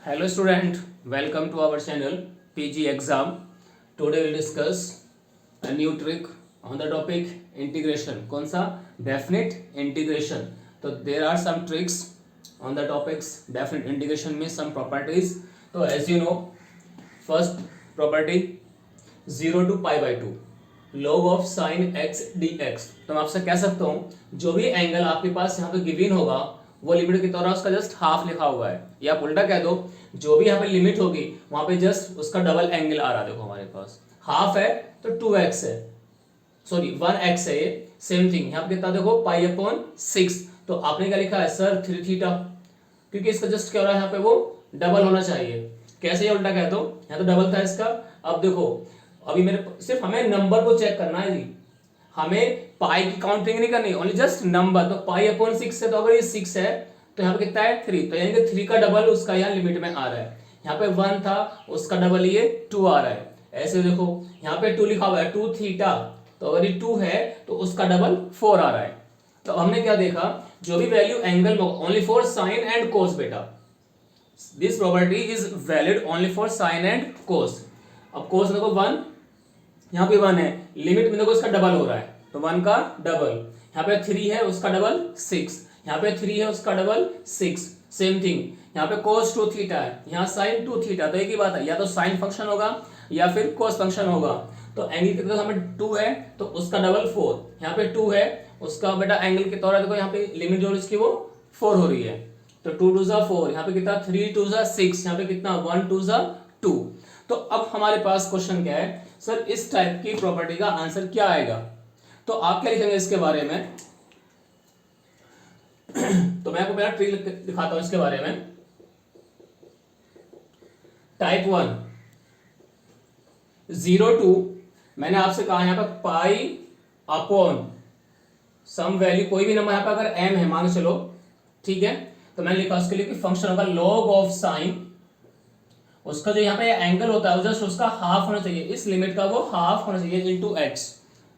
Hello student, welcome to our channel PG exam. Today we'll discuss a new trick on the topic integration. कौन सा? Definite integration. तो there are some tricks on the topics definite integration में some properties. तो as you know, first property 0 to pi by 2 log of sin x dx. तो मैं आपसे कह सकता हूँ जो भी एंगल आपके पास यहाँ पे गिवन होगा वो लिमिट की तरह उसका जस्ट हाफ लिखा हुआ है, या आप उल्टा कह दो जो भी यहाँ पे लिमिट होगी वहां पे जस्ट उसका डबल एंगल आ रहा है। देखो हमारे पास हाफ है तो 2x है, सॉरी 1x है, ये सेम थिंग यहाँ पे कितना देखो पाई अपॉन 6। तो आपने क्या लिखा है सर 3 थीटा, क्योंकि इसका जस्ट क्या हो रहा है यहाँ पे वो डबल होना चाहिए। कैसे ये उल्टा कह दो, यहाँ तो डबल था इसका। अब देखो अभी मेरे सिर्फ हमें नंबर को चेक करना है जी, हमें पाई की काउंटिंग नहीं करनी, ओनली जस्ट नंबर। तो पाई अपॉन 6 है, तो अगर ये 6 है तो यहाँ पे कितना है 3, तो यानी कि 3 का डबल उसका यहाँ लिमिट में आ रहा है। यहाँ पे 1 था उसका डबल ये 2 आ रहा है। ऐसे देखो यहाँ पे 2 लिखा हुआ है 2 थीटा, तो अगर ये 2 है तो उसका डबल 4 आ रहा है। तो हमने क्या देखा, जो भी value angle only for sine and cos बेटा, this property is valid only for sine and cos. अब कोस देखो 1, यहाँ पे 1 है, लिमिट में देखो इसका डबल हो रहा है तो 1 का डबल, यहाँ पे 3 है उसका डबल 6, यहाँ पे 3 है उसका डबल 6, सेम थिंग यहाँ पे cos 2 थीटा है, यहाँ sin 2 थीटा। तो एक ही बात है, या तो साइन फंक्शन होगा या फिर cos फंक्शन होगा। तो एंगल की तरफ हमें 2 है तो उसका डबल 4, यहाँ पे 2 है उसका बेटा एंगल के तौर पर देखो यहाँ पे लिमिट जो इसकी वो 4 हो रही है। तो 2 2 जा 4, यहाँ पे कितना 3 2 जा 6, यहाँ पे कितना 1 2 जा 2। तो अब हमारे पास क्वेश्चन क्या है सर, इस टाइप की प्रॉपर्टी का आंसर क्या आएगा। तो आप क्या लिखेंगे इसके बारे में तो मैं आपको पहला ट्रिक दिखाता हूं इसके बारे में। टाइप 1 0 टू, मैंने आपसे कहा यहां पर पाई अपॉन सम वैल्यू, कोई भी नंबर यहां पर अगर m है मान चलो, ठीक है, तो मैंने लिखा उसके लिए कि फंक्शन होगा log ऑफ साइन, उसका जो यहाँ पे एंगल होता है जस्ट उसका हाफ होना चाहिए, इस लिमिट का वो हाफ होना चाहिए इनटू x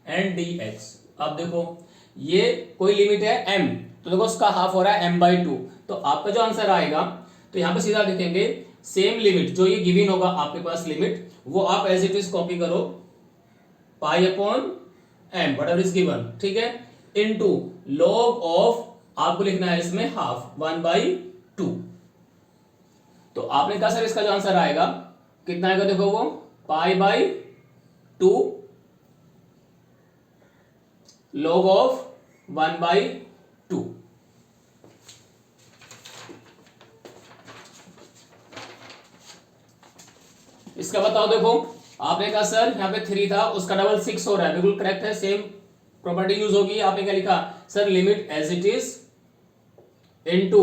एंड dx। अब देखो ये कोई लिमिट है m, तो देखो उसका हाफ हो रहा है m/2। तो आपका जो आंसर आएगा तो यहाँ पे सीधा लिखेंगे सेम लिमिट जो ये गिवन होगा आपके पास लिमिट, वो आप एज इट इज कॉपी करो pi upon m whatever is given, ठीक है, इनटू log ऑफ, आपको लिखना है इसमें हाफ 1/2। तो आपने कहा सर इसका जो आंसर आएगा कितना आएगा, देखो वो पाई/2 log ऑफ 1/2। इसका बताओ, देखो आपने कहा सर यहाँ पे 3 था उसका डबल 6 हो रहा है, बिल्कुल करेक्ट है, सेम प्रॉपर्टी यूज होगी। आपने क्या लिखा sir limit as it is into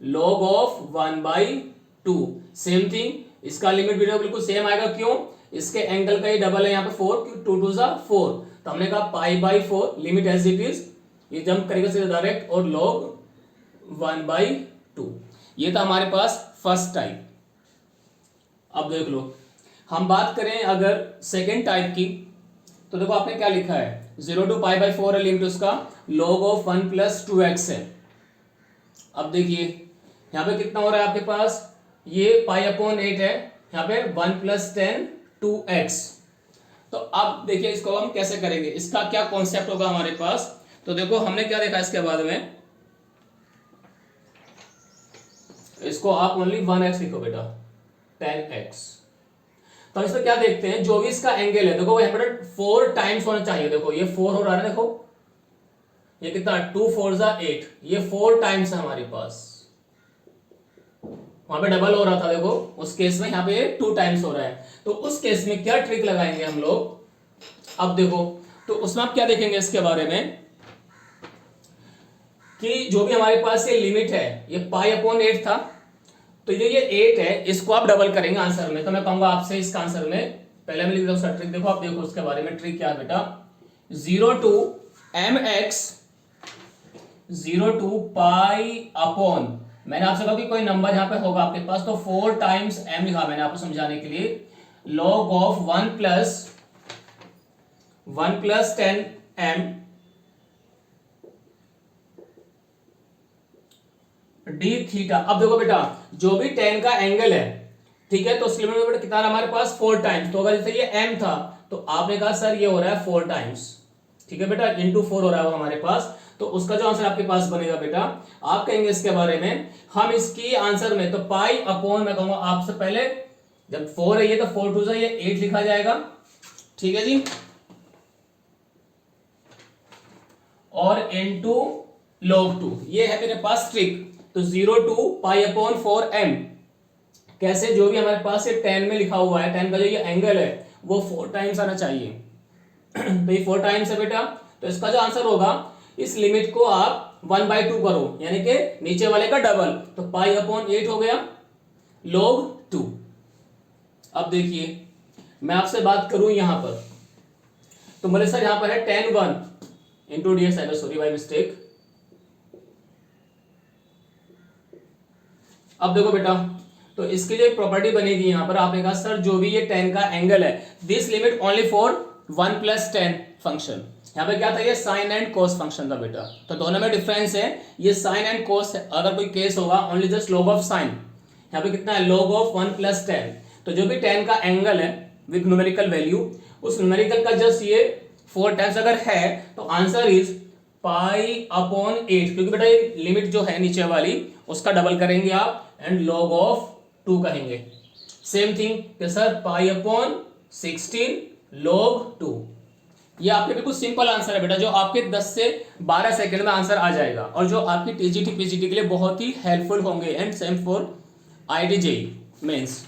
log of 1/2, same thing इसका लिमिट भी बिल्कुल सेम आएगा। क्यों, इसके एंगल का ही डबल है यहाँ पे 4, 2 2 जा 4, तो हमने कहा पाई/4 लिमिट एज इट इज, ये जंप करेगा सीधा डायरेक्ट, और log 1/2। ये था हमारे पास फर्स्ट टाइप। अब देख लो हम बात करें अगर सेकेंड टाइप की, तो देखो आपने क्या लिखा है 0 टू पाई/4 है लिमिट उसका, log ऑफ 1 + 2x है। अब देखिए यहाँ पे कितना हो रहा है आपके पास, ये पाई/8 है, यहाँ पे 1 + 10 2x। तो अब देखिए इसको हम कैसे करेंगे, इसका क्या कॉन्सेप्ट होगा हमारे पास। तो देखो हमने क्या देखा इसके बाद में, इसको आप ओनली 1x लिखो बेटा 10x। तो इसमें क्या देखते हैं, जो भी इसका एंगल है देखो वो यहाँ पर 4 टाइम्स होना चाहिए। देखो ये 4 हो रहा है, देखो ये कितना 2 4 जा 8, ये 4 टाइम्स है हमारे पास, वहां पे डबल हो रहा था देखो उस केस में, यहाँ पे 2 टाइम्स हो रहा है। तो उस केस में क्या ट्रिक लगाएंगे हम लोग, अब देखो तो उसमें आप क्या देखेंगे इसके बारे में कि जो भी हमारे पास ये लिमिट है ये पाई/8 था, तो ये 8 है इसको आप डबल करेंगे आंसर में। तो मैं कहूंगा आपसे इसका आंसर में, पहले मैं लिख देता हूं ट्रिक, देखो आप देखो उसके बारे में ट्रिक क्या है बेटा, 0 to mx 0 to pi upon, मैंने आपसे कहा कि कोई नंबर यहां पे होगा आपके पास, तो 4 टाइम्स m लिखा मैंने आपको समझाने के लिए, log of 1 + 10m D theta. अब देखो बेटा जो भी tan का एंगल है, ठीक है, तो उस लिमिट में बेटा कितना हमारे पास 4 टाइम्स। तो अगर जैसे ये m था तो आपने कहा सर ये हो रहा है 4 टाइम्स, ठीक है बेटा, इंटू 4 हो रहा है वो हमारे पास। तो उसका जो आंसर आपके पास बनेगा बेटा, आप कहेंगे इसके बारे में, हम इसकी आंसर में तो पाई अपॉन, मैं कहूंगा आपसे पहले जब 4 है ये तो 4 टू ये 8 लिखा जाएगा, ठीक है जी, और इनटू log 2, ये है मेरे पास ट्रिक। तो 0 टू पाई अपॉन 4m, कैसे, जो भी हमारे पास ये tan में लिखा हुआ है, tan का जो ये एंगल है वो 4 टाइम्स आना चाहिए। तो ये 4 टाइम्स है बेटा, तो इसका जो आंसर होगा, इस लिमिट को आप 1/2 करो, यानी कि नीचे वाले का डबल, तो पाई अपॉन 8 हो गया log 2। अब देखिए मैं आपसे बात करूं यहां पर, तो मेरे सर यहां पर है tan 1 into D x, sorry by mistake. अब देखो बेटा, तो इसकी जो प्रॉपर्टी बनेगी यहां पर, आपने कहा सर जो भी ये tan का एंगल है, this limit only for 1 + tan function. यहाँ पे क्या था, ये साइन एंड कोस फंक्शन था बेटा, तो दोनों में डिफरेंस है, ये साइन एंड कोस अगर कोई केस होगा only just log of sine, यहाँ पे कितना है log ऑफ 1 + tan। तो जो भी tan का एंगल है विद न्यूमेरिकल वैल्यू, उस न्यूमेरिकल का जस्ट ये 4 टाइम्स अगर है तो आंसर इज पाई अपॉन 8, क्योंकि बेटा ये लिमिट जो है नीचे वाली उसका डबल करेंगे आप एंड log ऑफ 2 कहेंगे। सेम थिंग कि सर पाई अपॉन 16 log 2। ये आपके बिल्कुल सिंपल आंसर है बेटा, जो आपके 10 से 12 सेकंड में आंसर आ जाएगा, और जो आपकी टीजीटी पीजीटी के लिए बहुत ही हेल्पफुल होंगे, and same for IIT JEE mains.